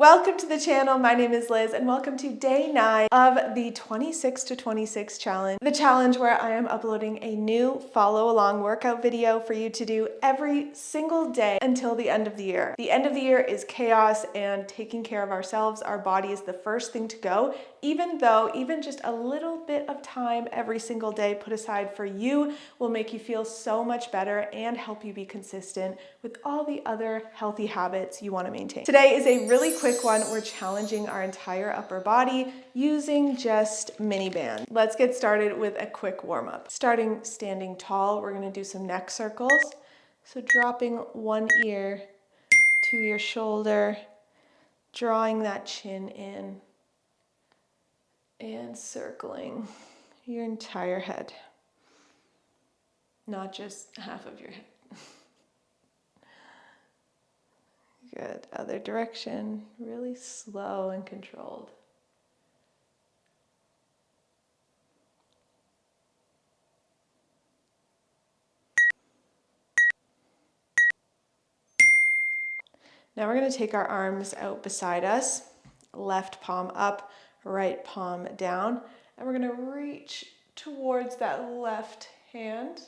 Welcome to the channel. My name is Liz and welcome to day 9 of the 26 to 26 challenge. The challenge where I am uploading a new follow along workout video for you to do every single day until the end of the year. The end of the year is chaos and taking care of ourselves, our body is the first thing to go, even though even just a little bit of time every single day put aside for you will make you feel so much better and help you be consistent with all the other healthy habits you want to maintain. Today is a really quick one. We're challenging our entire upper body using just mini bands. Let's get started with a quick warm up. Starting standing tall, we're going to do some neck circles. So dropping one ear to your shoulder, drawing that chin in and circling your entire head, not just half of your head. Good. Other direction, really slow and controlled. Now we're going to take our arms out beside us, left palm up, right palm down, and we're going to reach towards that left hand,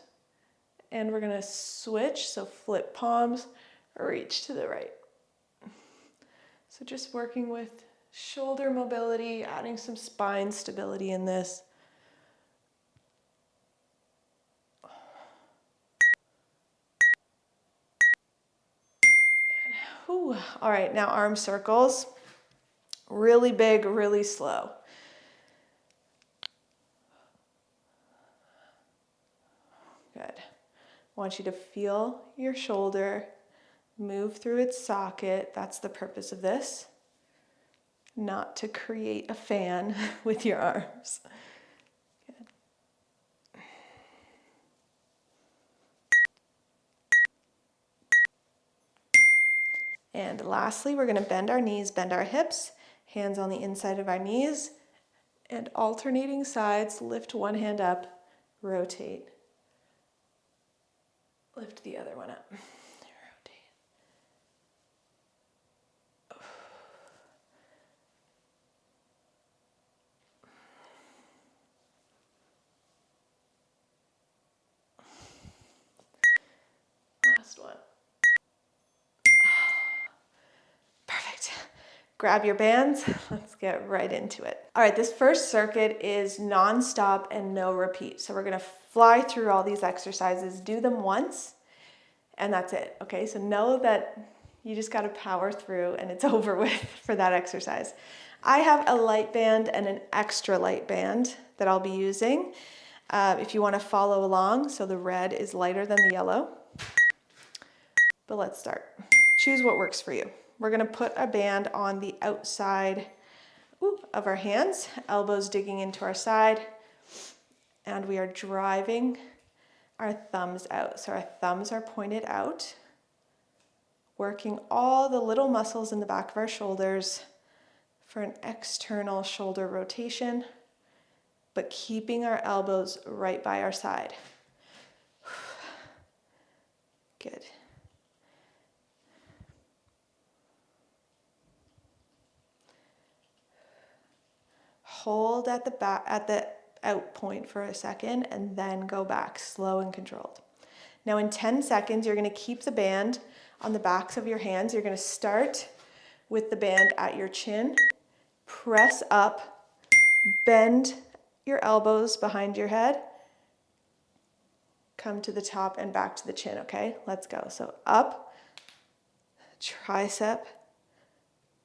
and we're going to switch, so flip palms, reach to the right. So just working with shoulder mobility, adding some spine stability in this. Ooh. All right, now arm circles. Really big, really slow. Good. I want you to feel your shoulder move through its socket. That's the purpose of this. Not to create a fan with your arms. Good. And lastly, we're going to bend our knees, bend our hips, hands on the inside of our knees, and alternating sides, lift one hand up, rotate. Lift the other one up. Last one. Perfect. Grab your bands. Let's get right into it. All right, this first circuit is non-stop and no repeat. So we're going to fly through all these exercises, do them once, and that's it. Okay, so know that you just got to power through and it's over with for that exercise. I have a light band and an extra light band that I'll be using if you want to follow along. So the red is lighter than the yellow. But let's start. Choose what works for you. We're going to put a band on the outside of our hands, elbows digging into our side, and we are driving our thumbs out. So our thumbs are pointed out, working all the little muscles in the back of our shoulders for an external shoulder rotation, but keeping our elbows right by our side. Good. Hold at the back, at the out point for a second, and then go back, slow and controlled. Now in 10 seconds, you're going to keep the band on the backs of your hands. You're going to start with the band at your chin, press up, bend your elbows behind your head, come to the top and back to the chin, okay? Let's go. So up, tricep,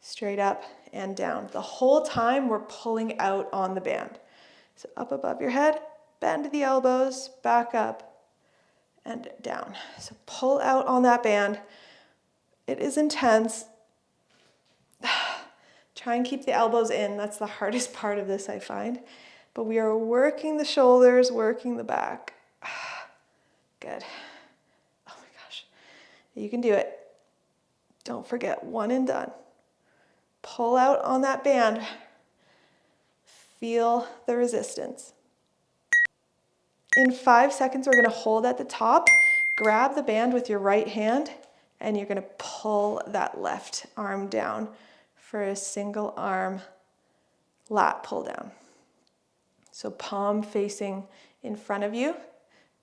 straight up and down. The whole time we're pulling out on the band. So up above your head, bend the elbows, back up and down. So pull out on that band. It is intense. Try and keep the elbows in. That's the hardest part of this, I find. But we are working the shoulders, working the back. Good. Oh my gosh. You can do it. Don't forget, one and done. Pull out on that band. Feel the resistance. In 5 seconds, we're going to hold at the top, grab the band with your right hand, and you're going to pull that left arm down for a single arm lat pull down. So palm facing in front of you.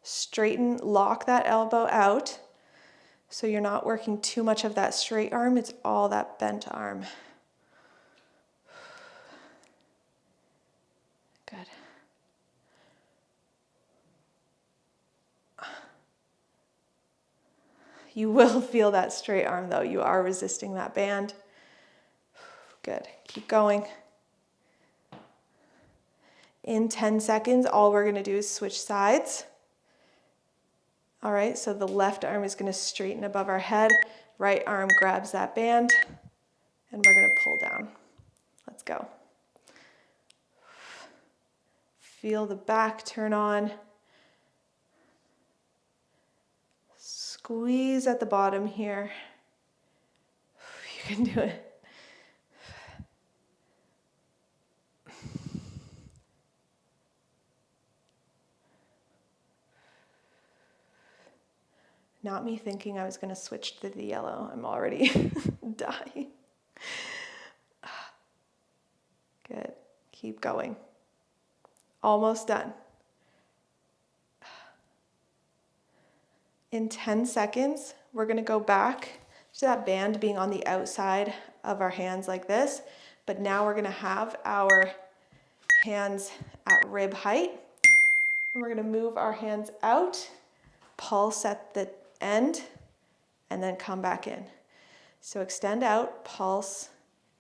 Straighten, lock that elbow out so you're not working too much of that straight arm, it's all that bent arm. Good. You will feel that straight arm though. You are resisting that band. Good. Keep going. In 10 seconds, all we're going to do is switch sides. All right, so the left arm is going to straighten above our head. Right arm grabs that band, and we're going to pull down. Let's go. Feel the back turn on. Squeeze at the bottom here. You can do it. Not me thinking I was going to switch to the yellow. I'm already dying. Good. Keep going. Almost done. In 10 seconds, we're going to go back to that band being on the outside of our hands like this. But now we're going to have our hands at rib height. And we're going to move our hands out, pulse at the end, and then come back in. So extend out, pulse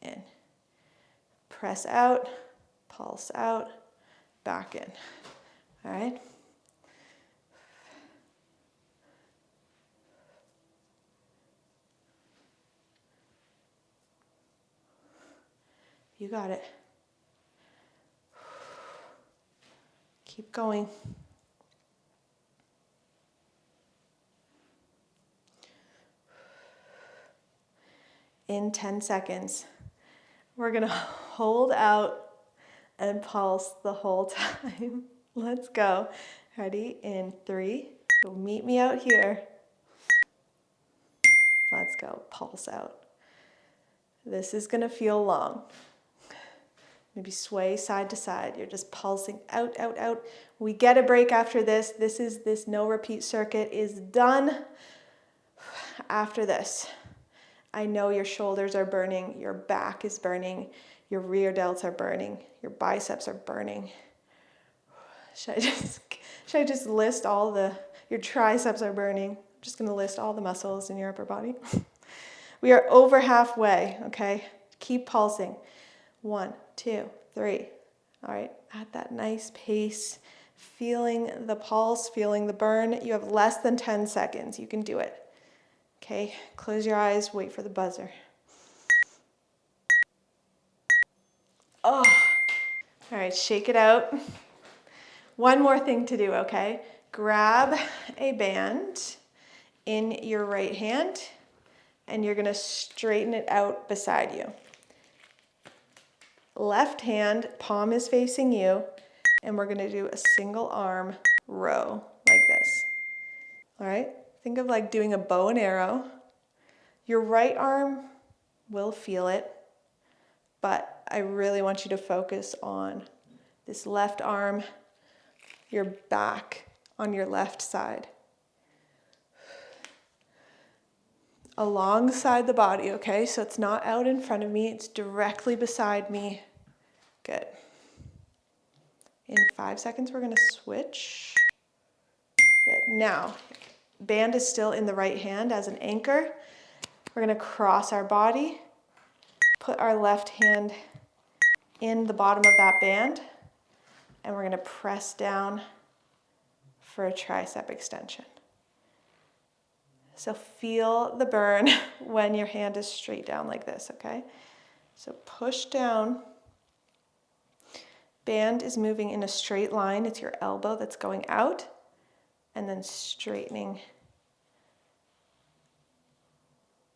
in. Press out, pulse out, back in. All right? You got it. Keep going. In 10 seconds, we're going to hold out and pulse the whole time. Let's go. Ready? In 3. So meet me out here. Let's go. Pulse out. This is going to feel long. Maybe sway side to side. You're just pulsing out, out, out. We get a break after this. This no repeat circuit is done. After this, I know your shoulders are burning, your back is burning, your rear delts are burning, your biceps are burning. Should I just list your triceps are burning? I'm just going to list all the muscles in your upper body. We are over halfway, okay? Keep pulsing. 1, 2, 3. All right, at that nice pace, feeling the pulse, feeling the burn. You have less than 10 seconds. You can do it. Okay, close your eyes, wait for the buzzer. Oh, all right, shake it out. One more thing to do, okay? Grab a band in your right hand, and you're gonna straighten it out beside you. Left hand, palm is facing you, and we're gonna do a single arm row like this. All right? Think of like doing a bow and arrow. Your right arm will feel it, but I really want you to focus on this left arm, your back on your left side. Alongside the body, okay? So it's not out in front of me, it's directly beside me. Good. In 5 seconds, we're gonna switch. Good. Now, band is still in the right hand as an anchor. We're going to cross our body, put our left hand in the bottom of that band, and we're going to press down for a tricep extension. So feel the burn when your hand is straight down like this, okay? So push down. Band is moving in a straight line. It's your elbow that's going out, and then straightening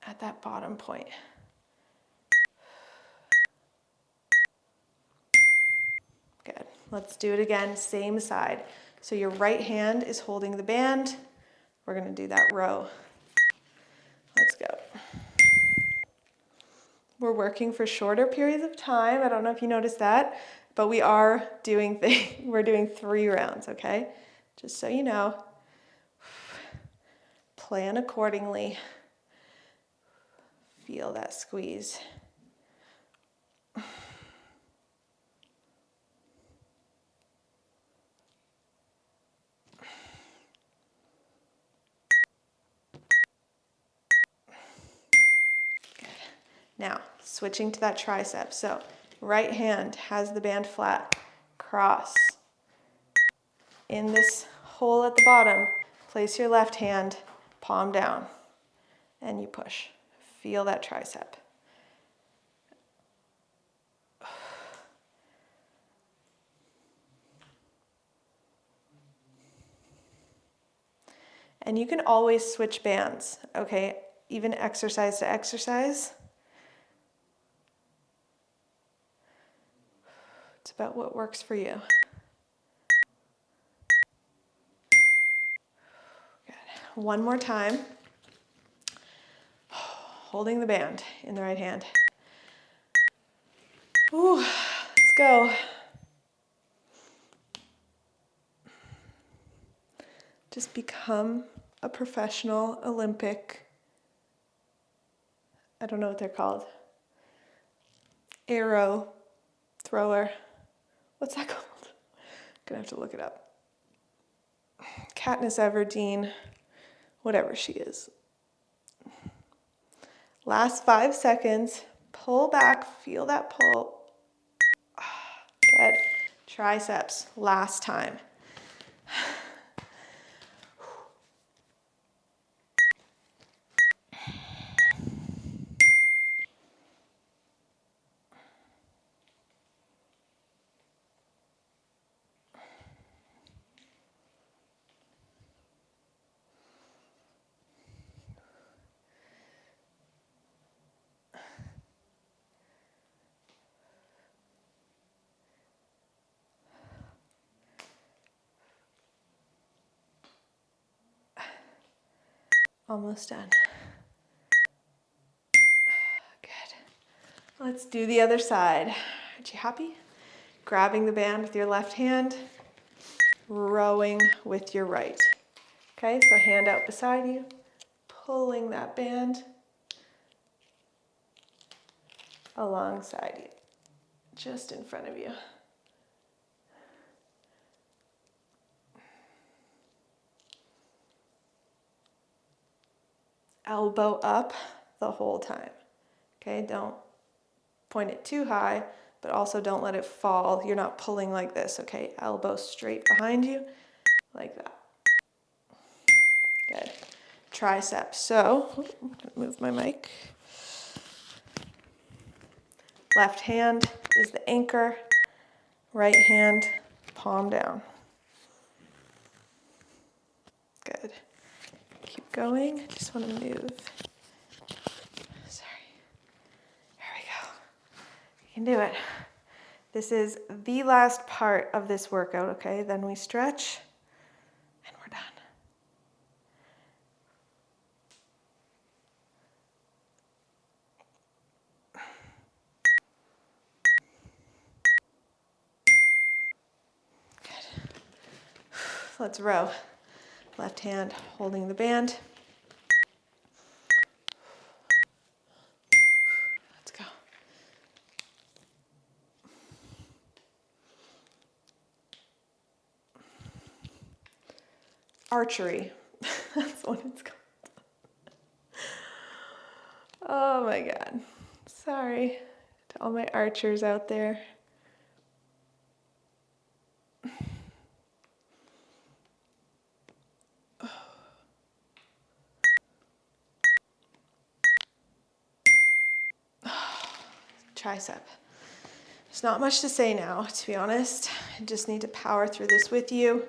at that bottom point. Good. Let's do it again, same side. So your right hand is holding the band. We're going to do that row. Let's go. We're working for shorter periods of time. I don't know if you noticed that, but we are doing we're doing 3 rounds, okay? Just so you know. Plan accordingly. Feel that squeeze. Now, switching to that tricep. So, right hand has the band flat. Cross. In this hole at the bottom, place your left hand, palm down, and you push. Feel that tricep. And you can always switch bands, okay? Even exercise to exercise. It's about what works for you. Good. One more time. Holding the band in the right hand. Ooh, let's go. Just become a professional Olympic, I don't know what they're called, arrow thrower. What's that called? Gonna have to look it up. Katniss Everdeen, whatever she is. Last 5 seconds. Pull back, feel that pull. Good. Triceps, last time. Almost done. Good. Let's do the other side. Aren't you happy? Grabbing the band with your left hand, rowing with your right. Okay, so hand out beside you, pulling that band alongside you, just in front of you. Elbow up the whole time. Okay, don't point it too high, but also don't let it fall. You're not pulling like this, okay? Elbow straight behind you, like that. Good. Triceps. So, I'm gonna move my mic. Left hand is the anchor, right hand, palm down. Good. Keep going. Just want to move. Sorry. There we go. You can do it. This is the last part of this workout, okay? Then we stretch and we're done. Good. Let's row. Left hand holding the band. Let's go. Archery. That's what it's called. Oh my God. Sorry to all my archers out there. Tricep. There's not much to say now, to be honest. I just need to power through this with you,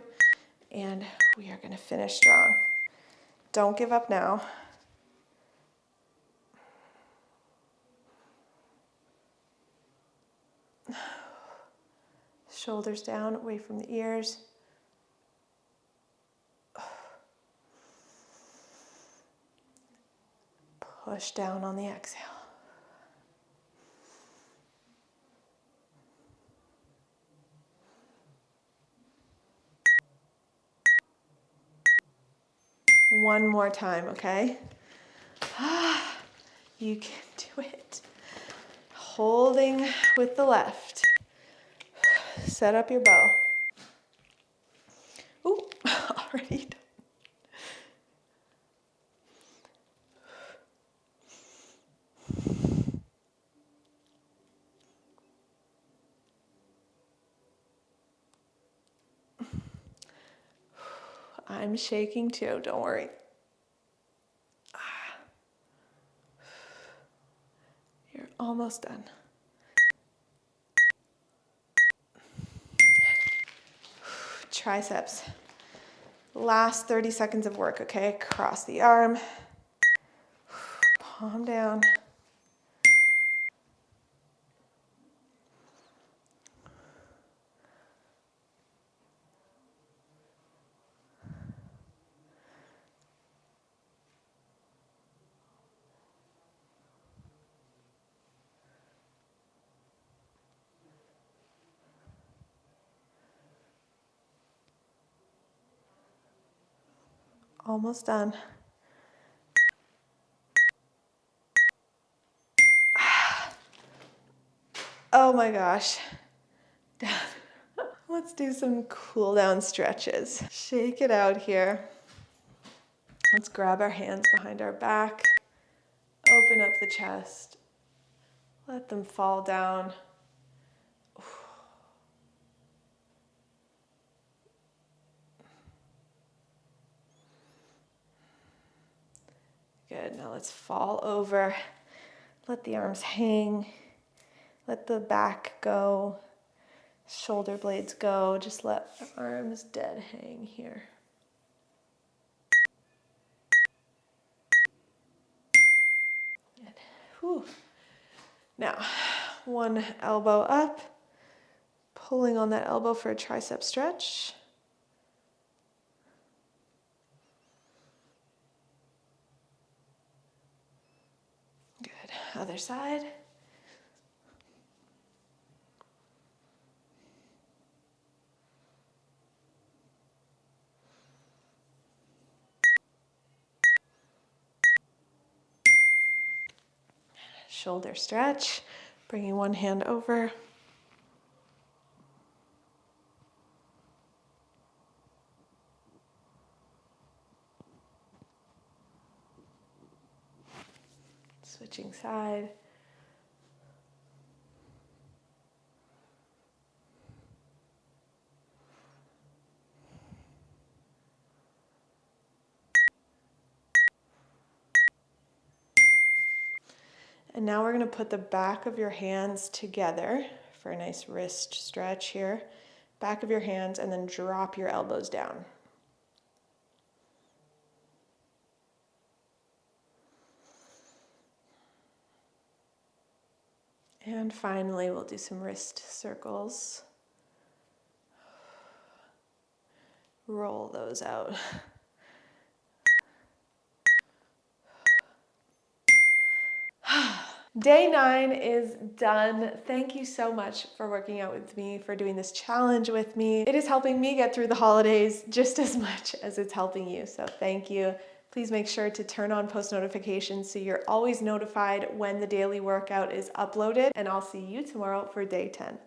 and we are going to finish strong. Don't give up now. Shoulders down, away from the ears. Push down on the exhale. one more time, okay? You can do it. Holding with the left. Set up your bow. Ooh, already done. I'm shaking too, don't worry. You're almost done. Triceps. Last 30 seconds of work, okay? Cross the arm. Palm down. Almost done. Oh my gosh. Done. Let's do some cool down stretches. Shake it out here. Let's grab our hands behind our back. Open up the chest. Let them fall down. Good, now let's fall over. Let the arms hang. Let the back go. Shoulder blades go. Just let the arms dead hang here. Good. Whew. Now, one elbow up. Pulling on that elbow for a tricep stretch. Good. Other side. Shoulder stretch. Bringing one hand over. Switching side. And now we're going to put the back of your hands together for a nice wrist stretch here. Back of your hands, and then drop your elbows down. And finally, we'll do some wrist circles. Roll those out. Day 9 is done. Thank you so much for working out with me, for doing this challenge with me. It is helping me get through the holidays just as much as it's helping you, so thank you. Please make sure to turn on post notifications so you're always notified when the daily workout is uploaded, and I'll see you tomorrow for day 10.